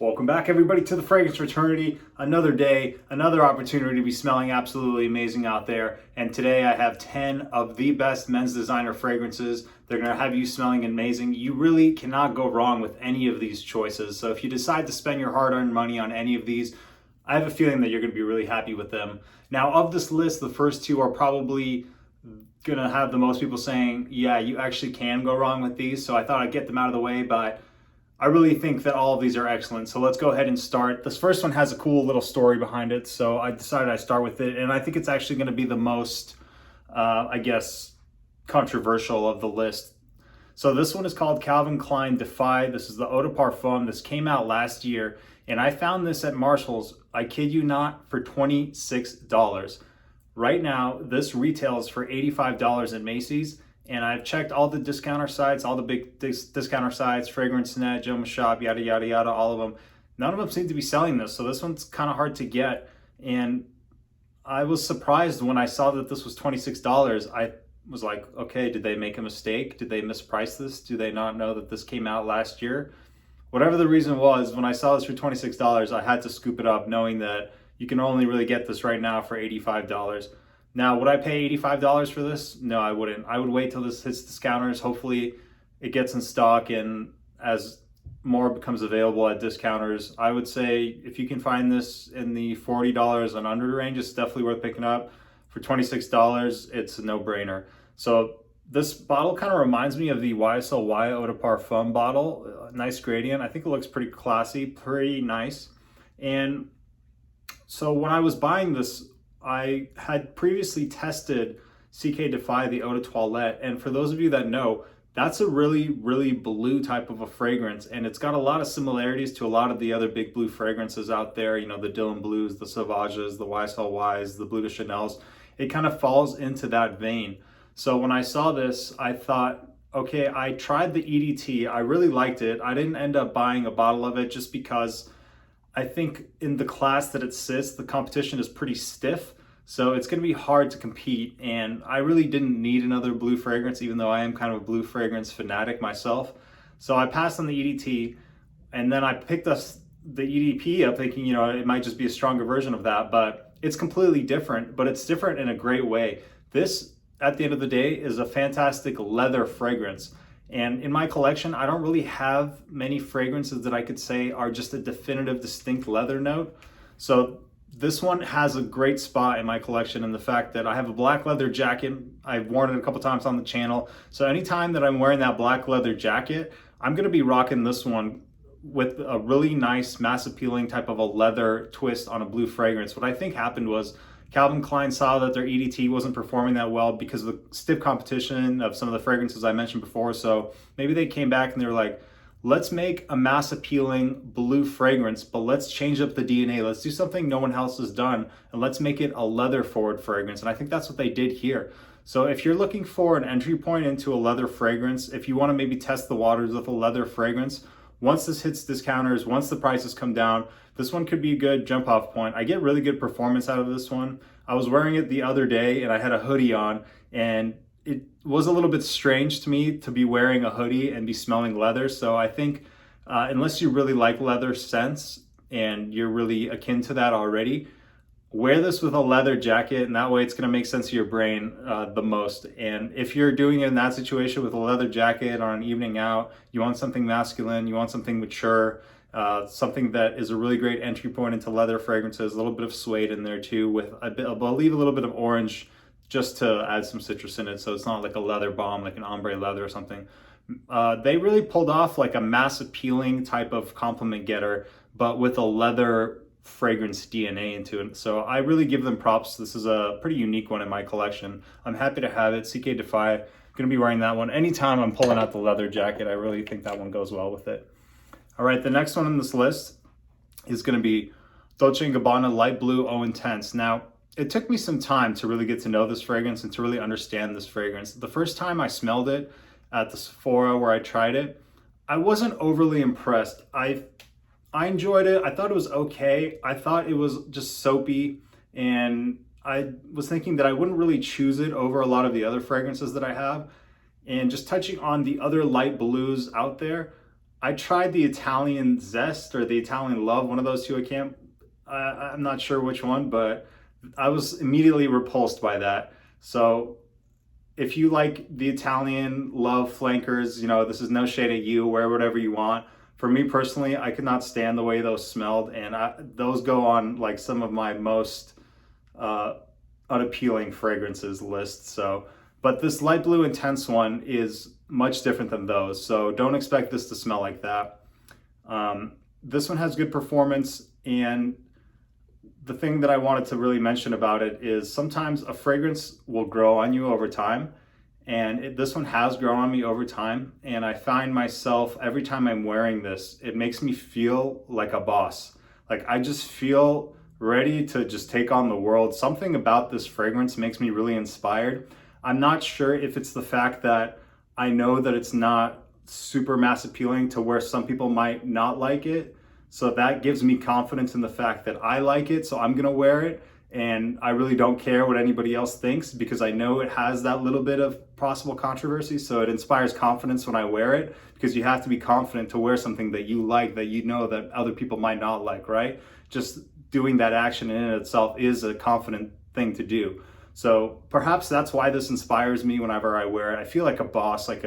Welcome back, everybody, to the Fragrance Fraternity. Another day, another opportunity to be smelling absolutely amazing out there. And today I have 10 of the best men's designer fragrances. They're going to have you smelling amazing. You really cannot go wrong with any of these choices. So if you decide to spend your hard-earned money on any of these, I have a feeling that you're going to be really happy with them. Now, of this list, the first two are probably going to have the most people saying, yeah, you actually can go wrong with these. So I thought I'd get them out of the way, but I really think that all of these are excellent. So let's go ahead and start. This first one has a cool little story behind it. So I decided I'd start with it. And I think it's actually going to be the most, controversial of the list. So this one is called Calvin Klein Defy. This is the Eau De Parfum. This came out last year. And I found this at Marshall's, I kid you not, for $26. Right now, this retails for $85 at Macy's. And I've checked all the discounter sites, all the big discounter sites, Fragrance Net, Gem Shop, yada, yada, yada, all of them. None of them seem to be selling this. So this one's kind of hard to get. And I was surprised when I saw that this was $26. I was like, okay, did they make a mistake? Did they misprice this? Do they not know that this came out last year? Whatever the reason was, when I saw this for $26, I had to scoop it up knowing that you can only really get this right now for $85. Now, would I pay $85 for this? No, I wouldn't. I would wait till this hits discounters. Hopefully it gets in stock, and as more becomes available at discounters, I would say if you can find this in the $40 and under range, it's definitely worth picking up. For $26, it's a no-brainer. So this bottle kind of reminds me of the YSL Eau De Parfum bottle. Nice gradient. I think it looks pretty classy, pretty nice. And so when I was buying this, I had previously tested CK Defy, the Eau de Toilette, and for those of you that know, that's a really, really blue type of a fragrance, and it's got a lot of similarities to a lot of the other big blue fragrances out there, you know, the Dylan Blues, the Sauvages, the YSL Ys, the Bleu de Chanel's. It kind of falls into that vein. So when I saw this, I thought, okay, I tried the EDT, I really liked it. I didn't end up buying a bottle of it just because I think in the class that it sits, the competition is pretty stiff. So it's going to be hard to compete. And I really didn't need another blue fragrance, even though I am kind of a blue fragrance fanatic myself. So I passed on the EDT, and then I picked up the EDP up thinking, you know, it might just be a stronger version of that, but it's completely different, but it's different in a great way. This, at the end of the day, is a fantastic leather fragrance. And in my collection, I don't really have many fragrances that I could say are just a definitive, distinct leather note. So this one has a great spot in my collection in the fact that I have a black leather jacket. I've worn it a couple times on the channel. So anytime that I'm wearing that black leather jacket, I'm gonna be rocking this one with a really nice, mass appealing type of a leather twist on a blue fragrance. What I think happened was Calvin Klein saw that their EDT wasn't performing that well because of the stiff competition of some of the fragrances I mentioned before. So maybe they came back and they were like, let's make a mass appealing blue fragrance, but let's change up the DNA. Let's do something no one else has done, and let's make it a leather forward fragrance. And I think that's what they did here. So if you're looking for an entry point into a leather fragrance, if you want to maybe test the waters with a leather fragrance, once this hits discounters, once the prices come down, this one could be a good jump off point. I get really good performance out of this one. I was wearing it the other day and I had a hoodie on, and it was a little bit strange to me to be wearing a hoodie and be smelling leather. So I think unless you really like leather scents and you're really akin to that already, wear this with a leather jacket, and that way it's going to make sense to your brain the most. And if you're doing it in that situation with a leather jacket on an evening out, you want something masculine, you want something mature, something that is a really great entry point into leather fragrances, a little bit of suede in there too, with I believe a little bit of orange just to add some citrus in it, so it's not like a leather bomb, like an ombre leather or something. They really pulled off like a mass appealing type of compliment getter, but with a leather fragrance DNA into it. So I really give them props. This is a pretty unique one in my collection. I'm happy to have it. CK Defy, gonna be wearing that one anytime I'm pulling out the leather jacket. I really think that one goes well with it. All right, the next one on this list is gonna be Dolce & Gabbana Light Blue Eau Intense. Now, it took me some time to really get to know this fragrance and to really understand this fragrance. The first time I smelled it at the Sephora where I tried it, I wasn't overly impressed. I enjoyed it. I thought it was okay. I thought it was just soapy, and I was thinking that I wouldn't really choose it over a lot of the other fragrances that I have. And just touching on the other light blues out there, I tried the Italian Zest or the Italian Love, one of those two. I'm not sure which one, but I was immediately repulsed by that. So if you like the Italian Love flankers, you know, this is no shade at you, wear whatever you want. For me personally, I could not stand the way those smelled, and those go on like some of my most unappealing fragrances list. So, but this light blue intense one is much different than those, so don't expect this to smell like that. This one has good performance, and the thing that I wanted to really mention about it is sometimes a fragrance will grow on you over time, and this one has grown on me over time, and I find myself every time I'm wearing this, it makes me feel like a boss. Like I just feel ready to just take on the world. Something about this fragrance makes me really inspired. I'm not sure if it's the fact that I know that it's not super mass appealing to where some people might not like it. So that gives me confidence in the fact that I like it, so I'm gonna wear it. And I really don't care what anybody else thinks because I know it has that little bit of possible controversy. So it inspires confidence when I wear it, because you have to be confident to wear something that you like, that you know that other people might not like, right? Just doing that action in itself is a confident thing to do. So perhaps that's why this inspires me whenever I wear it. I feel like a boss, like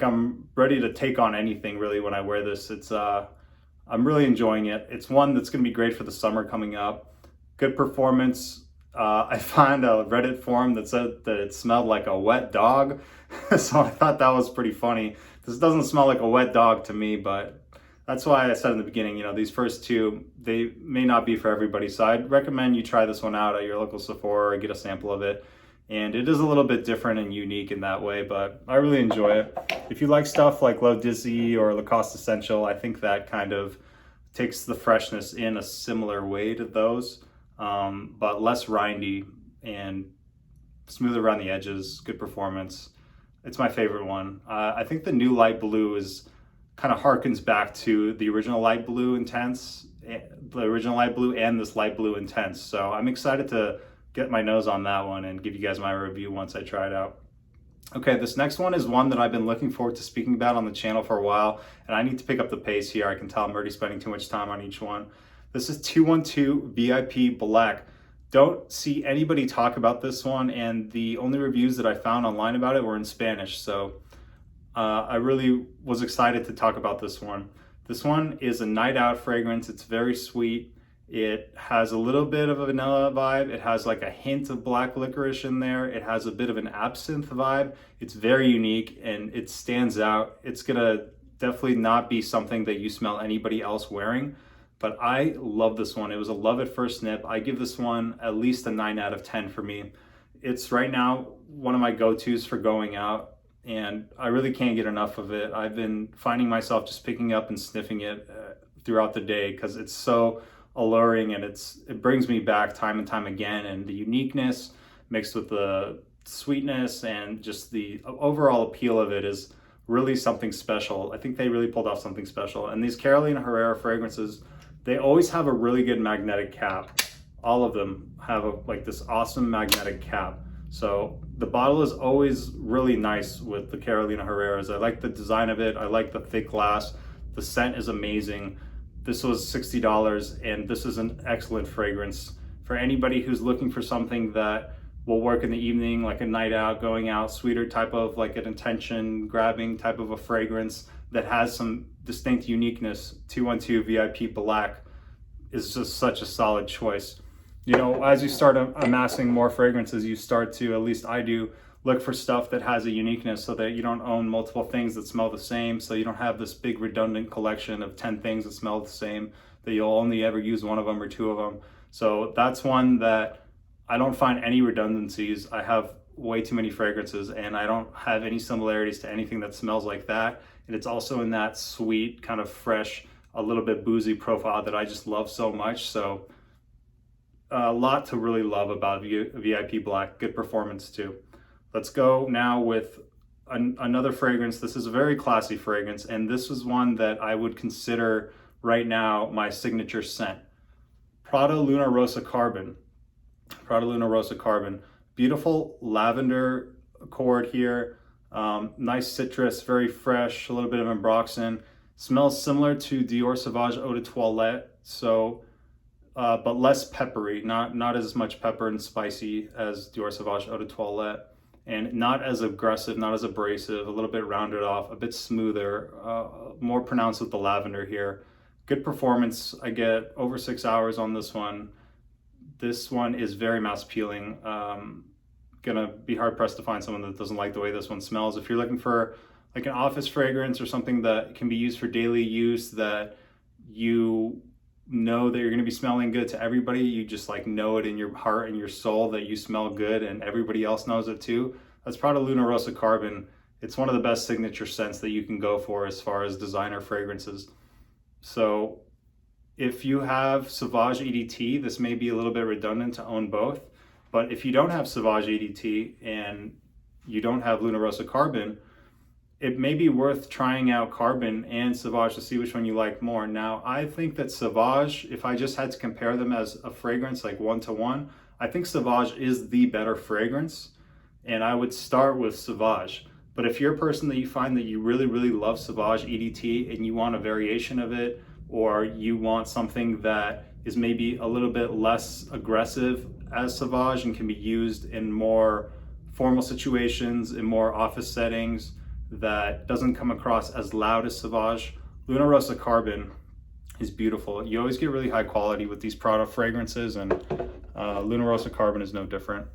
I'm ready to take on anything really when I wear this. I'm really enjoying it. It's one that's gonna be great for the summer coming up. Good performance. I found a Reddit forum that said that it smelled like a wet dog. So I thought that was pretty funny. This doesn't smell like a wet dog to me, but that's why I said in the beginning, you know, these first two, they may not be for everybody. So I'd recommend you try this one out at your local Sephora or get a sample of it. And it is a little bit different and unique in that way, but I really enjoy it. If you like stuff like L'Eau Dizzy or Lacoste Essential, I think that kind of takes the freshness in a similar way to those, but less rindy and smoother around the edges, good performance. It's my favorite one. I think the new light blue is kind of harkens back to the original light blue intense, the original light blue and this light blue intense. So I'm excited to get my nose on that one and give you guys my review once I try it out. Okay, this next one is one that I've been looking forward to speaking about on the channel for a while, and I need to pick up the pace here. I can tell I'm already spending too much time on each one. This is 212 VIP Black. Don't see anybody talk about this one, and the only reviews that I found online about it were in Spanish, so I really was excited to talk about this one. This one is a night out fragrance. It's very sweet. It has a little bit of a vanilla vibe. It has like a hint of black licorice in there. It has a bit of an absinthe vibe. It's very unique and it stands out. It's gonna definitely not be something that you smell anybody else wearing, but I love this one. It was a love at first sniff. I give this one at least a 9 out of 10 for me. It's right now one of my go-tos for going out, and I really can't get enough of it. I've been finding myself just picking up and sniffing it throughout the day because it's so alluring and it brings me back time and time again, and the uniqueness mixed with the sweetness and just the overall appeal of it is really something special. I think they really pulled off something special. And these Carolina Herrera fragrances, they always have a really good magnetic cap. All of them have like this awesome magnetic cap. So the bottle is always really nice with the Carolina Herreras. I like the design of it. I like the thick glass. The scent is amazing. This was $60, and this is an excellent fragrance for anybody who's looking for something that will work in the evening, like a night out, going out, sweeter type of like an attention grabbing type of a fragrance that has some distinct uniqueness. 212 VIP Black is just such a solid choice. You know, as you start amassing more fragrances, you start to, at least I do, look for stuff that has a uniqueness so that you don't own multiple things that smell the same, so you don't have this big redundant collection of 10 things that smell the same, that you'll only ever use one of them or two of them. So that's one that I don't find any redundancies. I have way too many fragrances and I don't have any similarities to anything that smells like that. And it's also in that sweet, kind of fresh, a little bit boozy profile that I just love so much. So a lot to really love about VIP Black. Good performance too. Let's go now with another fragrance. This is a very classy fragrance, and this is one that I would consider right now my signature scent. Prada Lunarosa Carbon. Prada Lunarosa Carbon. Beautiful lavender accord here. Nice citrus, very fresh, a little bit of ambroxan. Smells similar to Dior Sauvage Eau de Toilette, so but less peppery, not as much pepper and spicy as Dior Sauvage Eau de Toilette, and not as aggressive, not as abrasive, a little bit rounded off, a bit smoother, more pronounced with the lavender here. Good performance. I get over 6 hours on this one. This one is very mouth appealing. Gonna be hard pressed to find someone that doesn't like the way this one smells. If you're looking for like an office fragrance or something that can be used for daily use, that you know that you're going to be smelling good to everybody, you just like know it in your heart and your soul that you smell good and everybody else knows it too, that's Prada Lunarosa Carbon. It's one of the best signature scents that you can go for as far as designer fragrances. So if you have Sauvage EDT, this may be a little bit redundant to own both, but if you don't have Sauvage EDT and you don't have Lunarosa Carbon, it may be worth trying out Carbon and Sauvage to see which one you like more. Now, I think that Sauvage, if I just had to compare them as a fragrance, like 1-to-1, I think Sauvage is the better fragrance, and I would start with Sauvage. But if you're a person that you find that you really, really love Sauvage EDT and you want a variation of it, or you want something that is maybe a little bit less aggressive as Sauvage and can be used in more formal situations, in more office settings, that doesn't come across as loud as Sauvage, Lunarosa Carbon is beautiful. You always get really high quality with these Prada fragrances, and Lunarosa Carbon is no different.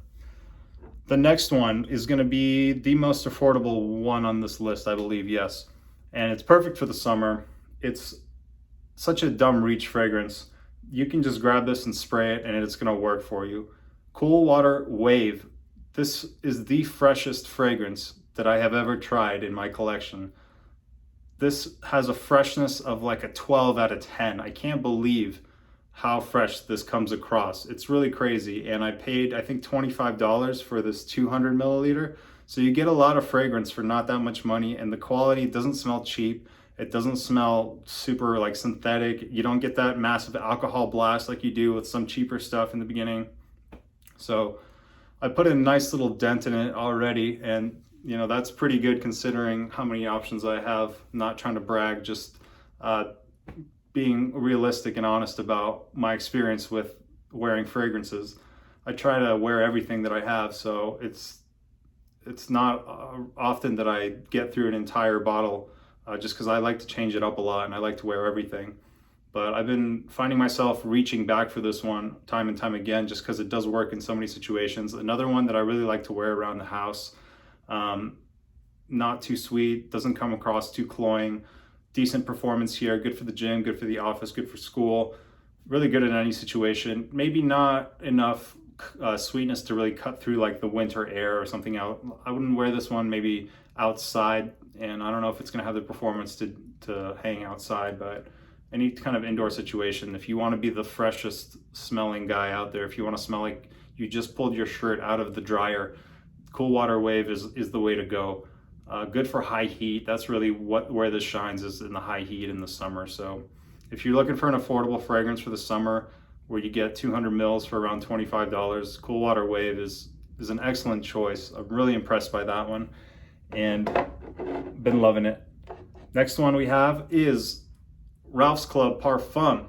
The next one is going to be the most affordable one on this list, I believe, yes. And it's perfect for the summer. It's such a dumb reach fragrance. You can just grab this and spray it and it's going to work for you. Coolwater Wave. This is the freshest fragrance that I have ever tried in my collection. This has a freshness of like a 12 out of 10. I can't believe how fresh this comes across. It's really crazy. And I paid, I think, $25 for this 200 milliliter. So you get a lot of fragrance for not that much money, and the quality doesn't smell cheap. It doesn't smell super like synthetic. You don't get that massive alcohol blast like you do with some cheaper stuff in the beginning. So I put a nice little dent in it already, and you know, that's pretty good considering how many options I have. I'm not trying to brag, just being realistic and honest about my experience with wearing fragrances. I try to wear everything that I have, so it's not often that I get through an entire bottle, just because I like to change it up a lot and I like to wear everything. But I've been finding myself reaching back for this one time and time again, just because it does work in so many situations. Another one that I really like to wear around the house. Not too sweet, doesn't come across too cloying, decent performance here, good for the gym, good for the office, good for school, really good in any situation. Maybe not enough sweetness to really cut through like the winter air or something out. I wouldn't wear this one maybe outside, and I don't know if it's going to have the performance to hang outside, but any kind of indoor situation, if you want to be the freshest smelling guy out there, if you want to smell like you just pulled your shirt out of the dryer, Coolwater Wave is the way to go. Good for high heat. That's really where this shines, is in the high heat in the summer. So if you're looking for an affordable fragrance for the summer where you get 200 mils for around $25, Coolwater Wave is an excellent choice. I'm really impressed by that one and been loving it. Next one we have is Ralph's Club Parfum.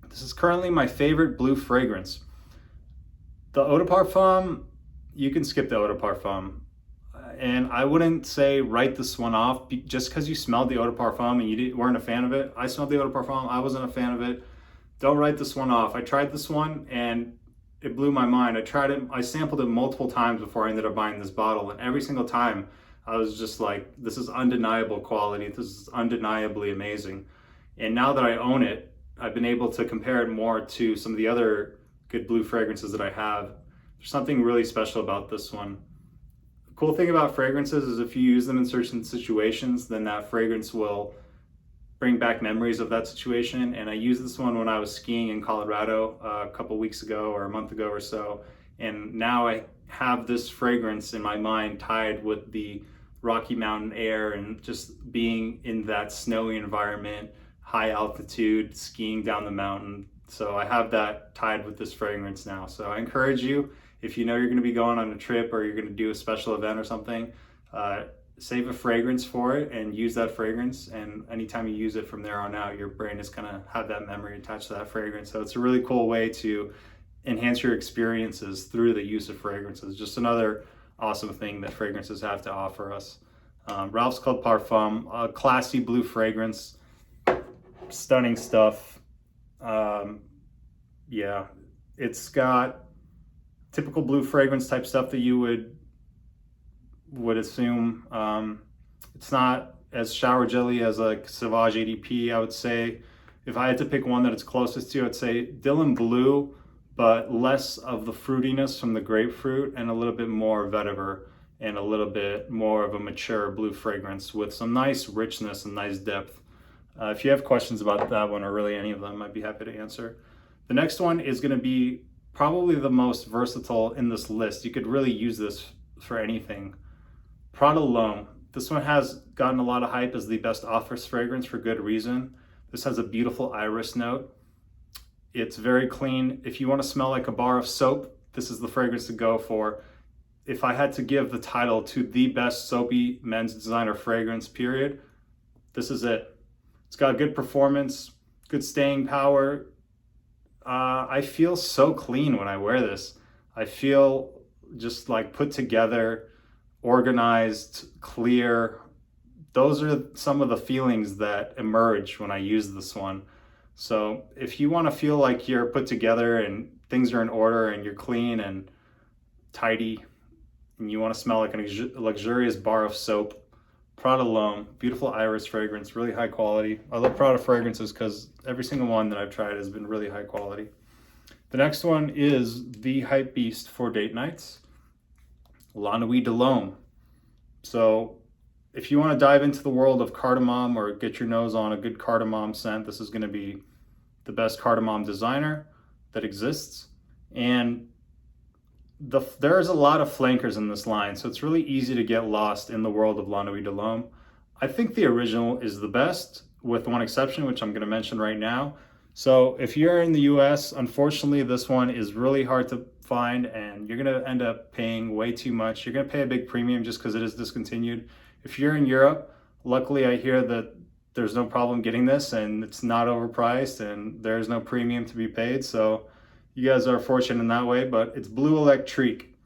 This is currently my favorite blue fragrance. The Eau de Parfum, you can skip the Eau de Parfum. And I wouldn't say write this one off just because you smelled the Eau de Parfum and you weren't a fan of it. I smelled the Eau de Parfum, I wasn't a fan of it. Don't write this one off. I tried this one and it blew my mind. I tried it, I sampled it multiple times before I ended up buying this bottle, and every single time I was just like, this is undeniable quality. This is undeniably amazing. And now that I own it, I've been able to compare it more to some of the other good blue fragrances that I have. There's something really special about this one. The cool thing about fragrances is if you use them in certain situations, then that fragrance will bring back memories of that situation. And I used this one when I was skiing in Colorado a couple weeks ago or a month ago or so. And now I have this fragrance in my mind tied with the Rocky Mountain air and just being in that snowy environment, high altitude, skiing down the mountain. So I have that tied with this fragrance now. So I encourage you, if you know you're going to be going on a trip or you're going to do a special event or something, save a fragrance for it and use that fragrance, and anytime you use it from there on out, your brain is gonna have that memory attached to that fragrance. So it's a really cool way to enhance your experiences through the use of fragrances. Just another awesome thing that fragrances have to offer us. Ralph's Code Parfum, a classy blue fragrance, stunning stuff. Yeah, it's got typical blue fragrance type stuff that you would assume. It's not as shower jelly as like Sauvage ADP, I would say. If I had to pick one that it's closest to, I'd say Dylan Blue, but less of the fruitiness from the grapefruit and a little bit more vetiver and a little bit more of a mature blue fragrance with some nice richness and nice depth. If you have questions about that one or really any of them, I'd be happy to answer. The next one is going to be probably the most versatile in this list. You could really use this for anything. Prada L'homme. This one has gotten a lot of hype as the best office fragrance for good reason. This has a beautiful iris note. It's very clean. If you want to smell like a bar of soap, this is the fragrance to go for. If I had to give the title to the best soapy men's designer fragrance, period, this is it. It's got good performance, good staying power. I feel so clean when I wear this. I feel just like put together, organized, clear. Those are some of the feelings that emerge when I use this one. So if you want to feel like you're put together and things are in order and you're clean and tidy and you want to smell like a luxurious bar of soap, Prada L'homme, beautiful iris fragrance, really high quality. I love Prada fragrances because every single one that I've tried has been really high quality. The next one is the hype beast for date nights, Nuit de l'homme. So if you want to dive into the world of cardamom or get your nose on a good cardamom scent, this is going to be the best cardamom designer that exists. And there's a lot of flankers in this line, so it's really easy to get lost in the world of Nuit de l'homme. I think the original is the best, with one exception, which I'm going to mention right now. So if you're in the US, unfortunately, this one is really hard to find, and you're going to end up paying way too much. You're going to pay a big premium just because it is discontinued. If you're in Europe, luckily I hear that there's no problem getting this, and it's not overpriced, and there's no premium to be paid. So you guys are fortunate in that way, but it's Blue Electrique.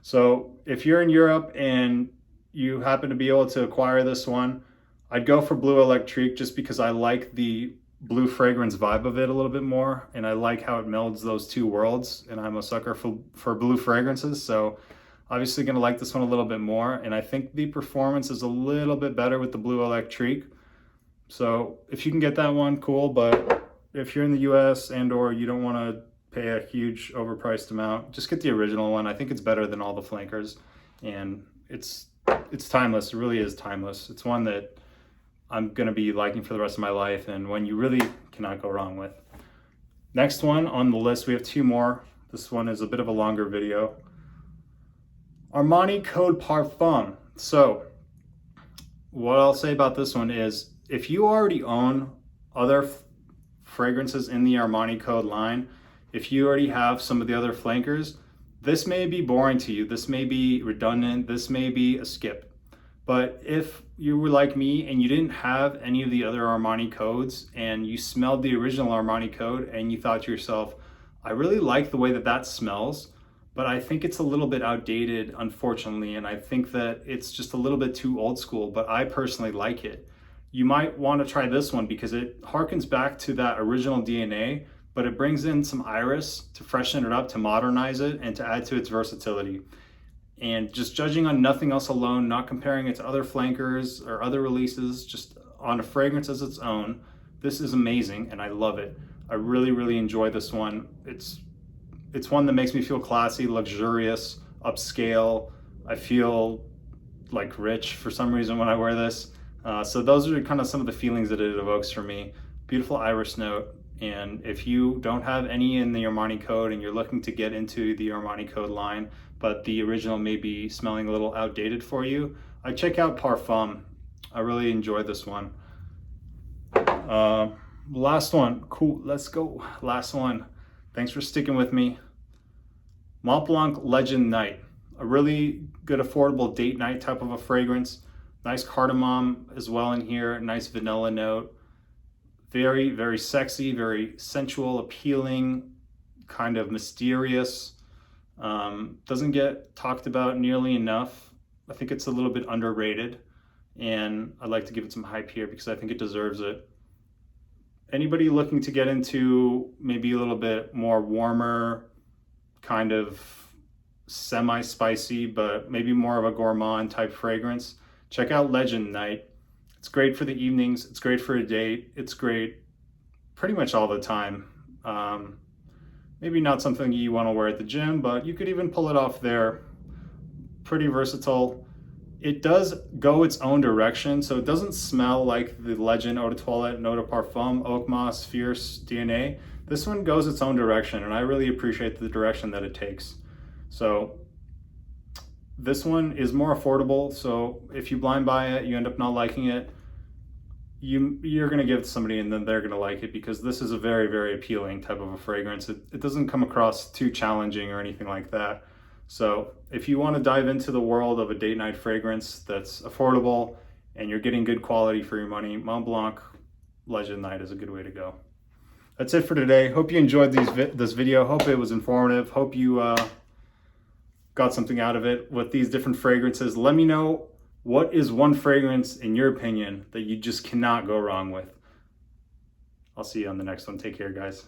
So if you're in Europe and you happen to be able to acquire this one, I'd go for Blue Electrique just because I like the blue fragrance vibe of it a little bit more, and I like how it melds those two worlds, and I'm a sucker for blue fragrances, so obviously going to like this one a little bit more, and I think the performance is a little bit better with the Blue Electrique. So if you can get that one, cool, but if you're in the US and or you don't want to pay a huge overpriced amount, just get the original one. I think it's better than all the flankers, and it's timeless. It really is timeless. It's one that I'm going to be liking for the rest of my life, and one you really cannot go wrong with. Next one on the list, we have two more. This one is a bit of a longer video. Armani Code Parfum. So what I'll say about this one is, if you already own other fragrances in the Armani Code line, if you already have some of the other flankers, this may be boring to you. This may be redundant. This may be a skip. But if you were like me and you didn't have any of the other Armani codes and you smelled the original Armani Code and you thought to yourself, I really like the way that that smells, but I think it's a little bit outdated, unfortunately, and I think that it's just a little bit too old school, but I personally like it. You might want to try this one because it harkens back to that original DNA, but it brings in some iris to freshen it up, to modernize it, and to add to its versatility. And just judging on nothing else alone, not comparing it to other flankers or other releases, just on a fragrance as its own, this is amazing and I love it. I really, really enjoy this one. It's one that makes me feel classy, luxurious, upscale. I feel like rich for some reason when I wear this. So those are kind of some of the feelings that it evokes for me. Beautiful iris note. And if you don't have any in the Armani Code and you're looking to get into the Armani Code line, but the original may be smelling a little outdated for you, I check out Parfum. I really enjoy this one. Last one. Cool, let's go. Last one. Thanks for sticking with me. Montblanc Legend Night. A really good affordable date night type of a fragrance. Nice cardamom as well in here, nice vanilla note. Very, very sexy, very sensual, appealing, kind of mysterious. Doesn't get talked about nearly enough. I think it's a little bit underrated, and I'd like to give it some hype here because I think it deserves it. Anybody looking to get into maybe a little bit more warmer, kind of semi-spicy, but maybe more of a gourmand type fragrance, check out Legend Night. It's great for the evenings. It's great for a date. It's great pretty much all the time. Maybe not something you want to wear at the gym, but you could even pull it off there. Pretty versatile. It does go its own direction, so it doesn't smell like the Legend Eau de Toilette and Eau de Parfum, Oak Moss, Fierce, DNA. This one goes its own direction, and I really appreciate the direction that it takes. So this one is more affordable, so if you blind buy it, you end up not liking it, you're going to give it to somebody and then they're going to like it, because this is a very, very appealing type of a fragrance. It doesn't come across too challenging or anything like that. So if you want to dive into the world of a date night fragrance that's affordable and you're getting good quality for your money, Montblanc Legend Night is a good way to go. That's it for today. Hope you enjoyed this video. Hope it was informative. Hope you got something out of it with these different fragrances. Let me know, what is one fragrance in your opinion that you just cannot go wrong with? I'll see you on the next one. Take care, guys.